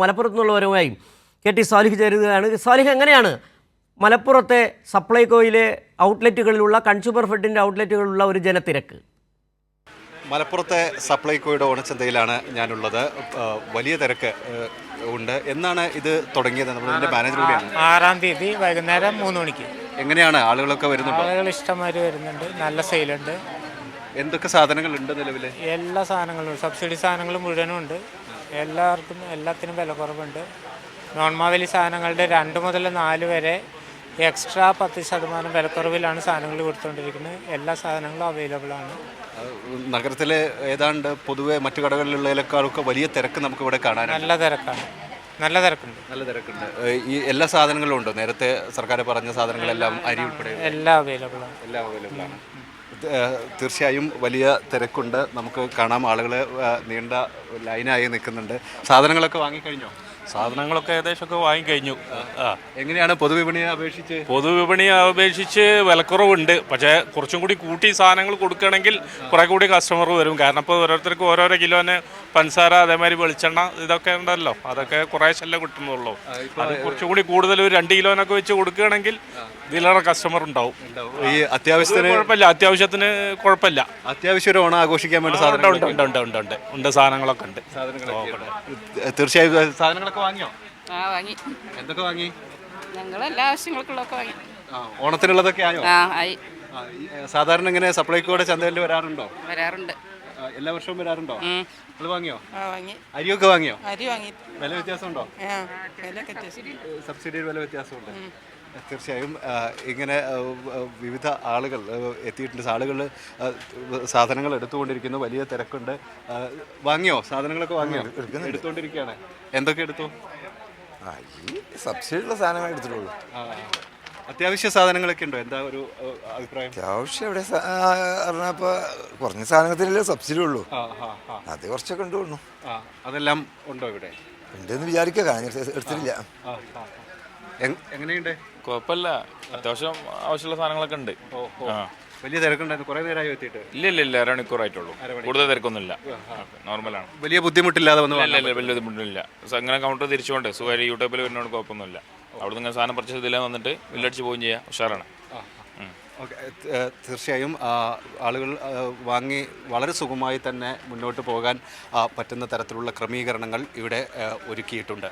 മലപ്പുറത്തു നിന്നുള്ളവരുമായി K T Salih ചേരുകയാണ്. Salih, എങ്ങനെയാണ് മലപ്പുറത്തെ സപ്ലൈകോയിലെ ഔട്ട്ലെറ്റുകളിലുള്ള കൺസ്യൂമർ ഫെഡിൻ്റെ ഔട്ട്ലെറ്റുകളിലുള്ള ഒരു ജനത്തിരക്ക്? മലപ്പുറത്തെ സപ്ലൈകോയുടെ ഓണച്ചന്തയിലാണ് ഞാനുള്ളത്. വലിയ തിരക്ക് ഉണ്ട്. എന്നാണ് ഇത് തുടങ്ങിയത്? നമ്മുടെ മാനേജർ കൂടിയാണ്. 6-ാം തീയതി വൈകുന്നേരം 3 മണിക്ക്. എങ്ങനെയാണ് ആളുകളൊക്കെ വരുന്നുണ്ട്? ആളുകൾ ഇഷ്ടംമാതിരി വരുന്നുണ്ട്. നല്ല സെയിലുണ്ട്. എന്തൊക്കെ സാധനങ്ങളുണ്ട് നിലവിൽ? എല്ലാ സാധനങ്ങളും, സബ്സിഡി സാധനങ്ങളും മുഴുവനും ഉണ്ട്. എല്ലാത്തിനും വില കുറവുണ്ട്. നോൺ മാവേലി സാധനങ്ങളുടെ 2 മുതൽ 4 വരെ എക്സ്ട്രാ 10% വിലക്കുറവിലാണ് സാധനങ്ങൾ കൊടുത്തുകൊണ്ടിരിക്കുന്നത്. എല്ലാ സാധനങ്ങളും അവൈലബിൾ ആണ്. നഗരത്തിലെ ഏതാണ്ട് പൊതുവെ മറ്റു കടകളിലുള്ളതിനേക്കാളൊക്കെ വലിയ തിരക്ക് നമുക്ക് ഇവിടെ കാണാൻ. നല്ല തിരക്കാണ്. നല്ല തിരക്കുണ്ട്. ഈ എല്ലാ സാധനങ്ങളും ഉണ്ടോ? നേരത്തെ സർക്കാർ പറഞ്ഞ സാധനങ്ങളെല്ലാം അരി ഉൾപ്പെടെ എല്ലാം അവൈലബിൾ ആണ്. തീർച്ചയായും വലിയ തിരക്കുണ്ട്. നമുക്ക് കാണാം, ആളുകൾ നീണ്ട ലൈനായി നിൽക്കുന്നുണ്ട്. സാധനങ്ങളൊക്കെ വാങ്ങിക്കഴിഞ്ഞോ? സാധനങ്ങളൊക്കെ ഏകദേശമൊക്കെ വാങ്ങിക്കഴിഞ്ഞു. എങ്ങനെയാണ് പൊതുവിപണിയെ അപേക്ഷിച്ച് വിലക്കുറവുണ്ട്. പക്ഷേ കുറച്ചും കൂടി കൂട്ടി സാധനങ്ങൾ കൊടുക്കുകയാണെങ്കിൽ കുറേ കൂടി കസ്റ്റമർ വരും. കാരണം ഇപ്പോൾ ഓരോരുത്തർക്ക് ഓരോരോ കിലോന് പഞ്ചസാര, അതേമാതിരി വെളിച്ചെണ്ണ, ഇതൊക്കെ ഉണ്ടല്ലോ, അതൊക്കെ കുറേശ്ശല്ലേ കിട്ടുന്നുള്ളൂ. അത് കുറച്ചും കൂടി കൂടുതൽ ഒരു 2 കിലോനൊക്കെ വെച്ച് കൊടുക്കുകയാണെങ്കിൽ ഇതിലേറെ കസ്റ്റമർ ഉണ്ടാവും. ഈ അത്യാവശ്യത്തിന് കുഴപ്പമില്ല. അത്യാവശ്യം ഒരു ഓണം ആഘോഷിക്കാൻ വേണ്ടി ഉണ്ട് സാധനങ്ങളൊക്കെ ഉണ്ട്. തീർച്ചയായും സാധനങ്ങളൊക്കെ വാങ്ങിയോ? വാങ്ങി. എന്തൊക്കെ വാങ്ങി? ഞങ്ങൾ എല്ലാ ആവശ്യങ്ങൾക്കുള്ളതൊക്കെ വാങ്ങി. ഓണത്തിനുള്ളതൊക്കെ ആയോ? ആയി. സാധാരണ ഇങ്ങനെ സപ്ലൈകോയുടെ ചന്തയിൽ വരാറുണ്ട്. എല്ലാ വർഷവും വരാറുണ്ടോ? നിങ്ങൾ വാങ്ങിയോ? വാങ്ങി. അരിയൊക്കെ വാങ്ങിയോ? അരി വാങ്ങി. വില വ്യത്യാസമുണ്ടോ? സബ്സിഡിയിൽ വില വ്യത്യാസമുണ്ട്. തീർച്ചയായും ഇങ്ങനെ വിവിധ ആളുകൾ എത്തിയിട്ടുണ്ട്. ആളുകൾ സാധനങ്ങൾ എടുത്തുകൊണ്ടിരിക്കുന്നു. വലിയ തിരക്കുണ്ട്. വാങ്ങിയോ? സാധനങ്ങളൊക്കെ വാങ്ങിയോ? എടുത്തുകൊണ്ടിരിക്കുകയാണ്. എന്തൊക്കെ എടുത്തു? ഈ സബ്സിഡിയുള്ള സാധനങ്ങൾ എടുത്തിട്ടുള്ളൂ. അത്യാവശ്യ സാധനങ്ങളൊക്കെ ഉണ്ടോ? എന്താ ഒരു അഭിപ്രായം? അത്യാവശ്യം ഇവിടെ പറഞ്ഞപ്പോൾ കുറഞ്ഞ സാധനത്തിലല്ലേ സബ്സിഡി ഉള്ളൂ. അത് കുറച്ചൊക്കെ ഉണ്ട് തോന്നുന്നു. അതെല്ലാം ഉണ്ടോ ഇവിടെ? ഉണ്ടെന്ന് വിചാരിക്കുക. എടുത്തിട്ടില്ല. എങ്ങനെയുണ്ട്? കുഴപ്പമില്ല. അത്യാവശ്യം ആവശ്യമുള്ള സാധനങ്ങളൊക്കെ ഉണ്ട്. വലിയ തിരക്കുണ്ടായിരുന്നു. കുറെ നേരമായി എത്തിയിട്ട്? ഇല്ല, 1 മണിക്കൂറായിട്ടുള്ളൂ. കൂടുതൽ തിരക്കൊന്നുമില്ല, നോർമലാണ്. വലിയ ബുദ്ധിമുട്ടില്ലാതെ വന്നു? വലിയ ബുദ്ധിമുട്ടില്ല. അങ്ങനെ കൗണ്ടർ തിരിച്ചുകൊണ്ട് സുഖമായി യൂട്യൂബിൽ വരുന്നതുകൊണ്ട് കുഴപ്പമൊന്നുമില്ല. അവിടെ നിന്ന് സാധനം പർച്ചേസ് ചെയ്തില്ല വന്നിട്ട് ബില്ലടിച്ച് പോവുകയും ചെയ്യാം. ഉഷാറാണ്. ഓക്കെ. തീർച്ചയായും ആളുകൾ വാങ്ങി വളരെ സുഖമായി തന്നെ മുന്നോട്ട് പോകാൻ പറ്റുന്ന തരത്തിലുള്ള ക്രമീകരണങ്ങൾ ഇവിടെ ഒരുക്കിയിട്ടുണ്ട്.